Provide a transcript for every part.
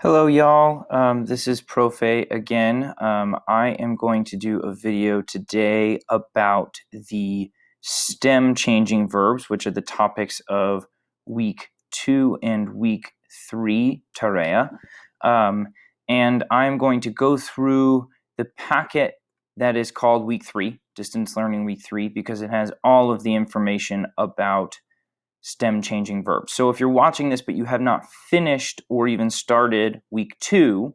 Hello, y'all. This is Profe again. I am going to do a video today about the stem changing verbs, which are the topics of week 2 and week 3 Tarea. And I'm going to go through the packet that is called week 3, Distance Learning Week 3, because it has all of the information about stem changing verbs. So if you're watching this but you have not finished or even started week 2,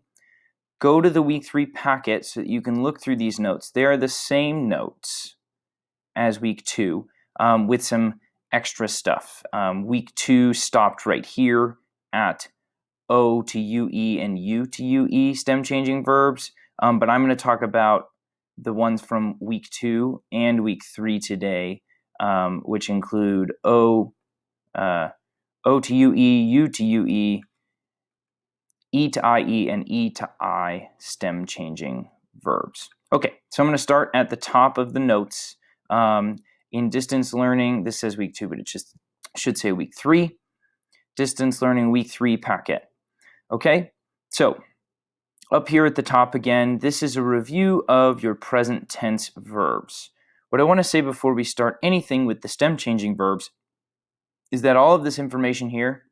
go to the week 3 packet so that you can look through these notes. They are the same notes as week 2 with some extra stuff. Week 2 stopped right here at O to UE and U to UE stem changing verbs, but I'm going to talk about the ones from week 2 and week 3 today, which include O to UE, U to UE, E to IE, and E to I stem changing verbs. Okay, so I'm going to start at the top of the notes. In distance learning, this says week 2, but it just should say week 3. Distance learning week 3 packet. Okay, so up here at the top again, this is a review of your present tense verbs. What I want to say before we start anything with the stem changing verbs is that all of this information here,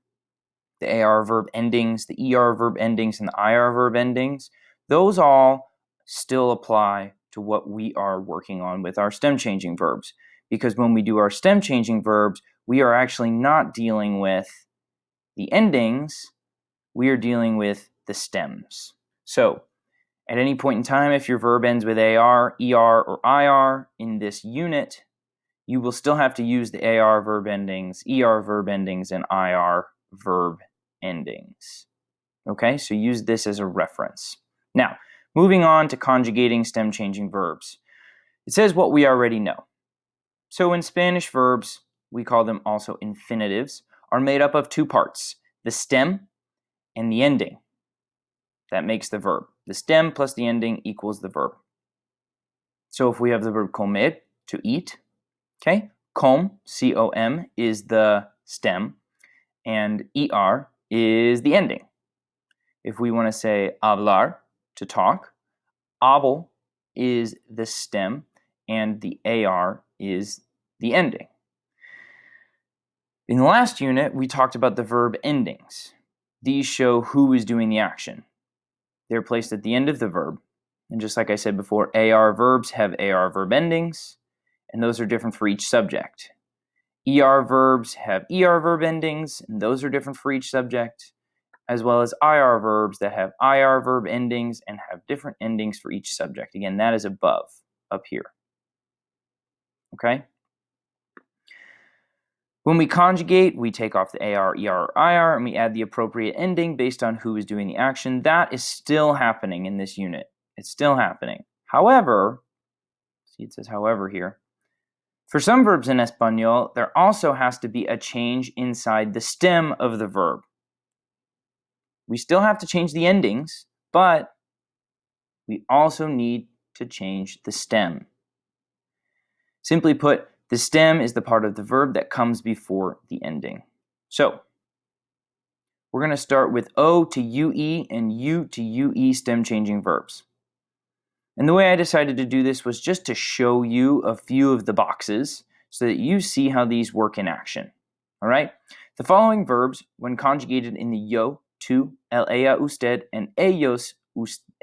the AR verb endings, the ER verb endings, and the IR verb endings, those all still apply to what we are working on with our stem changing verbs. Because when we do our stem changing verbs, we are actually not dealing with the endings, we are dealing with the stems. So at any point in time, if your verb ends with AR, ER, or IR in this unit, you will still have to use the AR verb endings, ER verb endings, and IR verb endings. Okay, so use this as a reference. Now, moving on to conjugating stem changing verbs. It says what we already know. So in Spanish, verbs, we call them also infinitives, are made up of two parts, the stem and the ending. That makes the verb. The stem plus the ending equals the verb. So if we have the verb comer, to eat, okay, com, C-O-M, is the stem, and er is the ending. If we want to say hablar, to talk, hablo is the stem, and the ar is the ending. In the last unit, we talked about the verb endings. These show who is doing the action. They're placed at the end of the verb, and just like I said before, AR verbs have AR verb endings, and those are different for each subject. ER verbs have ER verb endings, and those are different for each subject, as well as IR verbs that have IR verb endings and have different endings for each subject. Again, that is above, up here. Okay? When we conjugate, we take off the AR, ER, or IR, and we add the appropriate ending based on who is doing the action. That is still happening in this unit. It's still happening. However, see it says however here, for some verbs in Espanol, there also has to be a change inside the stem of the verb. We still have to change the endings, but we also need to change the stem. Simply put, the stem is the part of the verb that comes before the ending. So, we're going to start with O to UE and U to UE stem changing verbs. And the way I decided to do this was just to show you a few of the boxes so that you see how these work in action. All right? The following verbs, when conjugated in the yo, tú, el, ella, usted, and ellos,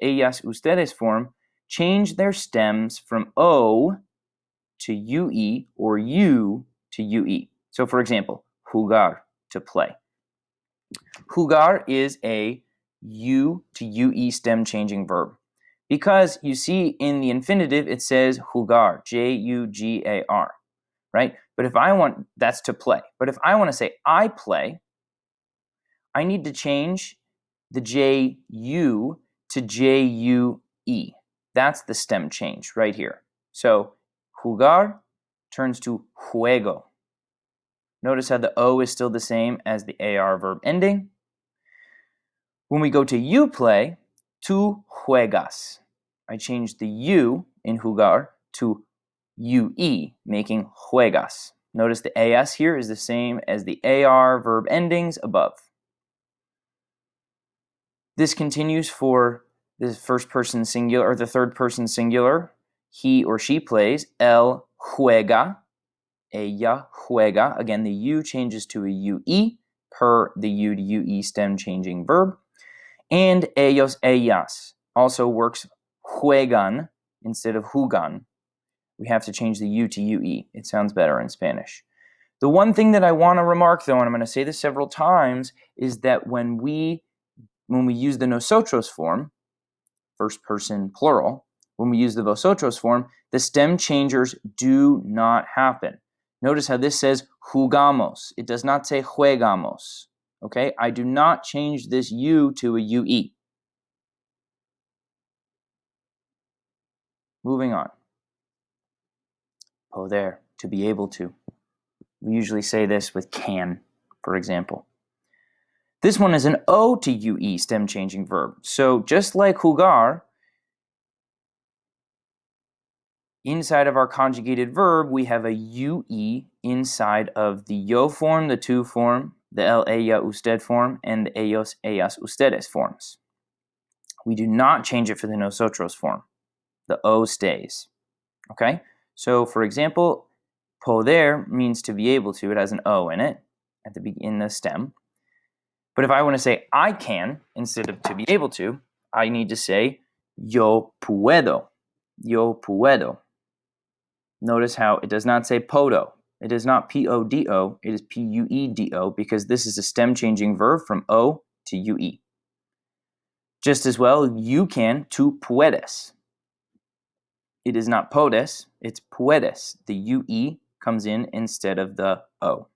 ellas, ustedes form, change their stems from O to UE or U to UE. So for example, jugar, to play. Jugar is a U to UE stem changing verb. Because you see in the infinitive, it says jugar, J-U-G-A-R, right? But if I want, that's to play. But if I want to say I play, I need to change the J-U to J-U-E. That's the stem change right here. So jugar turns to juego. Notice how the O is still the same as the AR verb ending. When we go to you play, tú juegas. I changed the U in jugar to UE, making juegas. Notice the AS here is the same as the AR verb endings above. This continues for the first person singular or the third person singular. He or she plays. Él juega. Ella juega. Again, the U changes to a UE per the U to UE stem changing verb. And ellos, ellas also works juegan instead of jugan. We have to change the U to UE. It sounds better in Spanish. The one thing that I want to remark, though, and I'm going to say this several times, is that when we use the nosotros form, first person plural, when we use the vosotros form, the stem changers do not happen. Notice how this says jugamos. It does not say juegamos. Okay, I do not change this U to a UE. Moving on. Poder, to be able to. We usually say this with can, for example. This one is an O to UE stem changing verb. So just like jugar, inside of our conjugated verb, we have a UE inside of the yo form, the tú form, the él, ella, usted form, and the ellos, ellas, ustedes forms. We do not change it for the nosotros form. The O stays. Okay? So, for example, poder means to be able to. It has an O in it in the stem. But if I want to say I can instead of to be able to, I need to say yo puedo. Yo puedo. Notice how it does not say podo. It is not P-O-D-O. It is P-U-E-D-O because this is a stem changing verb from O to UE. Just as well, you can, tú puedes. It is not podes, it's puedes. The UE comes in instead of the O.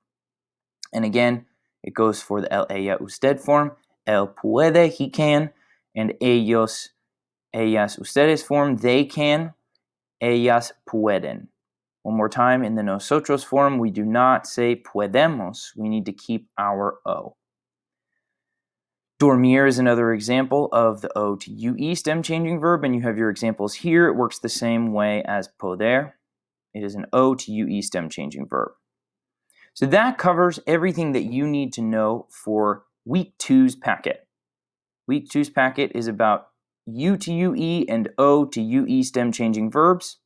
And again, it goes for the él, ella, usted form. Él puede, he can. And ellos, ellas, ustedes form, they can. Ellas pueden. One more time, in the nosotros form, we do not say podemos. We need to keep our O. Dormir is another example of the O to UE stem changing verb, and you have your examples here. It works the same way as poder. It is an O to UE stem changing verb. So that covers everything that you need to know for week 2's packet. Week 2's packet is about U to UE and O to UE stem changing verbs.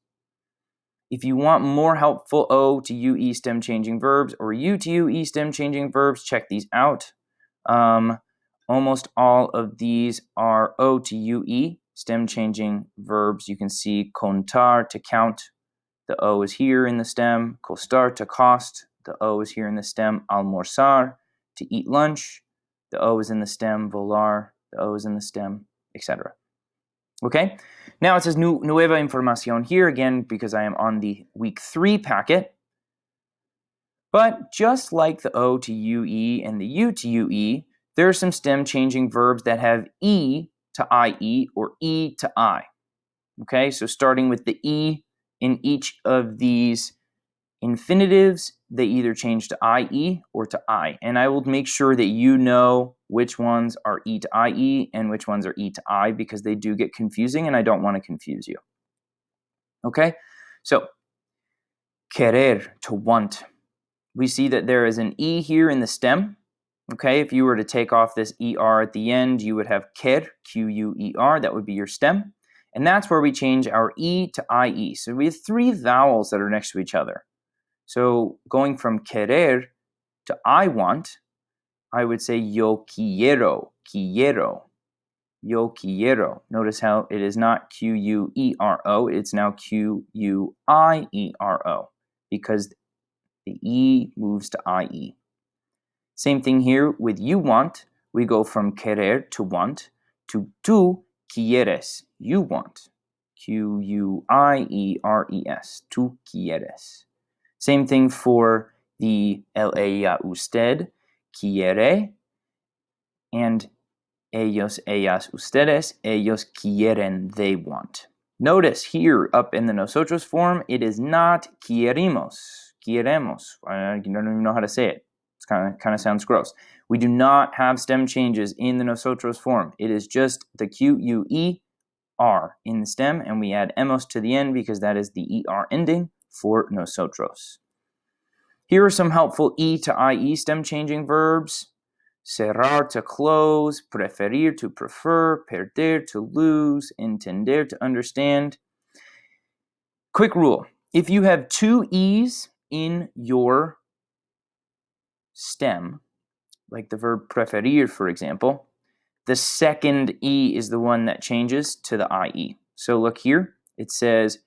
If you want more helpful O to UE stem changing verbs or U to UE stem changing verbs, check these out. Almost all of these are O to UE stem changing verbs. You can see contar, to count. The O is here in the stem. Costar, to cost. The O is here in the stem. Almorzar, to eat lunch. The O is in the stem. Volar, the O is in the stem, etc. Okay? Now it says nueva información here again because I am on the week 3 packet. But just like the O to UE and the U to UE, there are some stem changing verbs that have E to IE or E to I. Okay, so starting with the E in each of these infinitives, they either change to IE or to I. And I will make sure that you know which ones are E to IE and which ones are E to I because they do get confusing and I don't want to confuse you. Okay, so querer, to want. We see that there is an E here in the stem. Okay, if you were to take off this ER at the end, you would have quer, Q-U-E-R, that would be your stem. And that's where we change our E to IE. So we have 3 vowels that are next to each other. So going from querer to I want, I would say yo quiero, quiero, yo quiero. Notice how it is not Q-U-E-R-O, it's now Q-U-I-E-R-O because the E moves to IE. Same thing here with you want. We go from querer to want to tú quieres. You want. Q-U-I-E-R-E-S. Tú quieres. Same thing for the él, ella, usted. Quiere. And ellos, ellas, ustedes. Ellos quieren. They want. Notice here up in the nosotros form, it is not queremos. Queremos. I don't even know how to say it. It kind of sounds gross. We do not have stem changes in the nosotros form. It is just the Q-U-E-R in the stem, and we add emos to the end because that is the ER ending for nosotros. Here are some helpful E to IE stem changing verbs. cerrar to close, preferir to prefer, perder to lose, entender to understand. Quick rule. If you have two E's in your stem, like the verb preferir, for example, the second E is the one that changes to the IE. So look here. It says,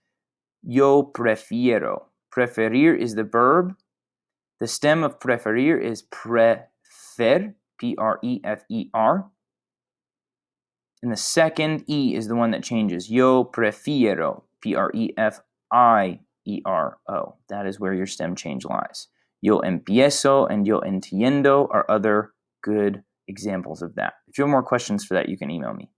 yo prefiero. Preferir is the verb. The stem of preferir is prefer, P-R-E-F-E-R. And the second E is the one that changes. Yo prefiero, P-R-E-F-I-E-R-O. That is where your stem change lies. Yo empiezo and yo entiendo are other good examples of that. If you have more questions for that, you can email me.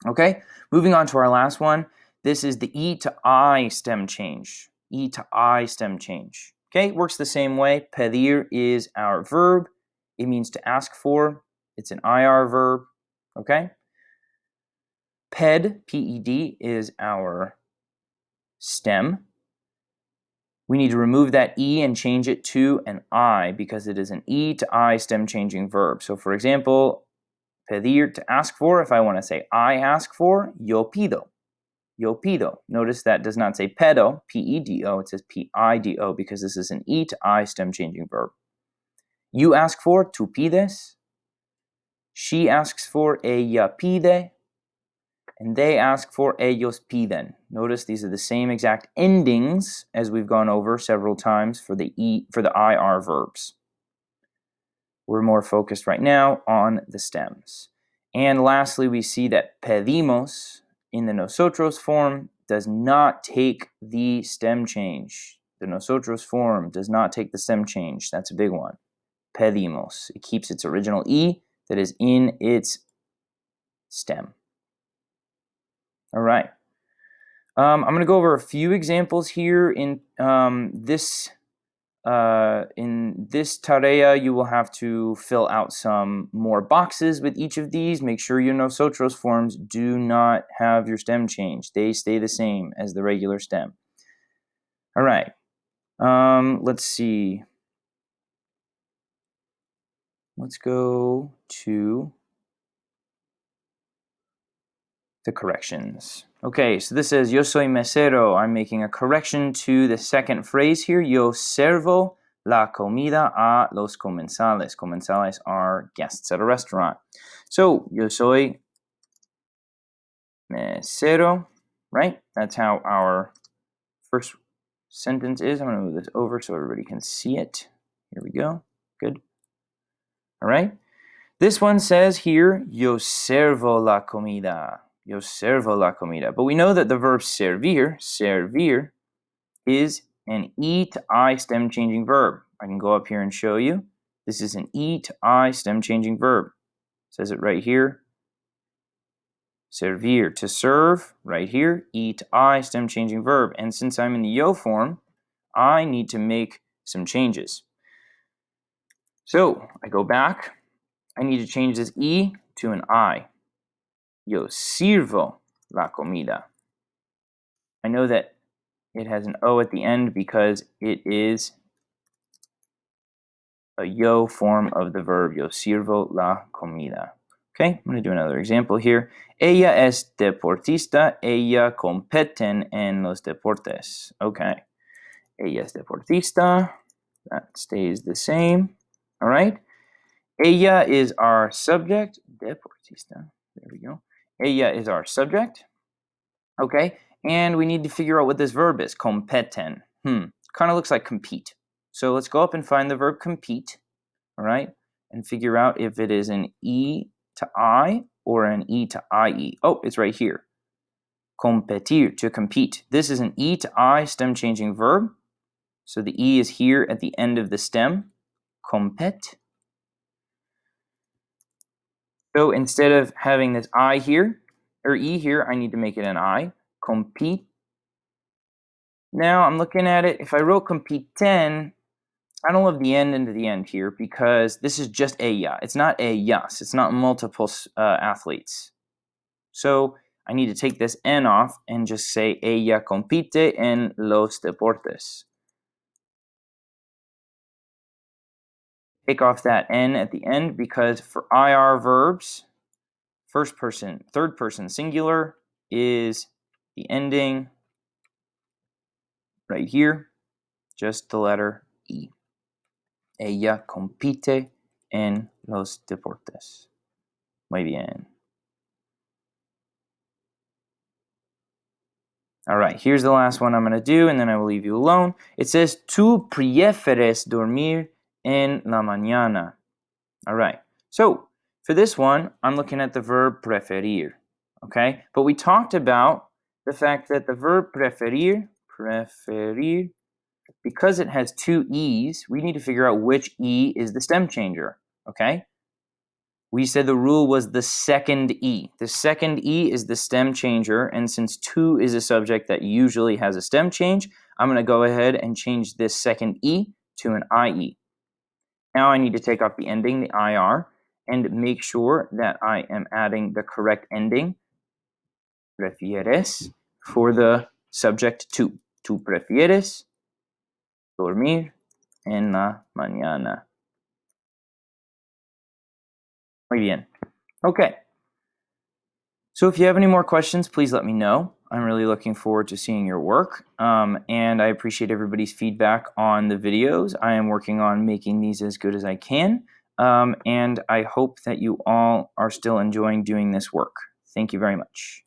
Okay, moving on to our last one. This is the E to I stem change. E to I stem change. Okay, works the same way. Pedir is our verb. It means to ask for. It's an IR verb. Okay. Ped, P-E-D, is our stem. We need to remove that E and change it to an I because it is an E to I stem changing verb. So for example, pedir, to ask for, if I want to say I ask for, yo pido. Yo pido. Notice that does not say pedo, P-E-D-O, it says P-I-D-O because this is an E to I stem changing verb. You ask for, tú pides. She asks for, ella pide. And they ask for ellos piden. Notice these are the same exact endings as we've gone over several times for the IR verbs. We're more focused right now on the stems. And lastly, we see that pedimos in the nosotros form does not take the stem change. The nosotros form does not take the stem change. That's a big one. Pedimos. It keeps its original E that is in its stem. All right. I'm going to go over a few examples here in this tarea. You will have to fill out some more boxes with each of these. Make sure your nosotros forms do not have your stem change. They stay the same as the regular stem. All right. Let's see. Let's go to the corrections. Okay, so this says, yo soy mesero. I'm making a correction to the second phrase here. Yo servo la comida a los comensales. Comensales are guests at a restaurant. So, yo soy mesero, right? That's how our first sentence is. I'm going to move this over so everybody can see it. Here we go. Good. All right. This one says here, yo servo la comida. Yo servo la comida. But we know that the verb servir is an E to I stem changing verb. I can go up here and show you. This is an E to I stem changing verb. It says it right here. Servir, to serve, right here. E to I stem changing verb. And since I'm in the yo form, I need to make some changes. So I go back. I need to change this E to an I. Yo sirvo la comida. I know that it has an O at the end because it is a yo form of the verb. Yo sirvo la comida. Okay, I'm going to do another example here. Ella es deportista. Ella competen en los deportes. Okay. Ella es deportista. That stays the same. All right. Ella is our subject. Deportista. There we go. Ella is our subject. Okay, and we need to figure out what this verb is. Competen. Kind of looks like compete. So let's go up and find the verb compete, all right, and figure out if it is an E to I or an E to IE. Oh, it's right here. Competir, to compete. This is an E to I stem changing verb. So the E is here at the end of the stem. Compet. So instead of having this I here, or E here, I need to make it an I. Compete. Now I'm looking at it. If I wrote competen, I don't love the end into the end here because this is just ella. It's not ellas. It's not multiple athletes. So I need to take this N off and just say ella compite en los deportes. take off that N at the end because for IR verbs, first person, third person singular is the ending right here, just the letter E. Ella compite en los deportes. Muy bien. All right, here's the last one I'm going to do, and then I will leave you alone. It says, tú prefieres dormir en la mañana. All right, so for this one, I'm looking at the verb preferir, okay? But we talked about the fact that the verb preferir, because it has two E's, we need to figure out which E is the stem changer, okay? We said the rule was the second E. The second E is the stem changer, and since to is a subject that usually has a stem change, I'm going to go ahead and change this second E to an IE. Now I need to take off the ending, the IR, and make sure that I am adding the correct ending, prefieres, for the subject to. Tú prefieres dormir en la mañana. Muy bien. Okay. So if you have any more questions, please let me know. I'm really looking forward to seeing your work, and I appreciate everybody's feedback on the videos. I am working on making these as good as I can, and I hope that you all are still enjoying doing this work. Thank you very much.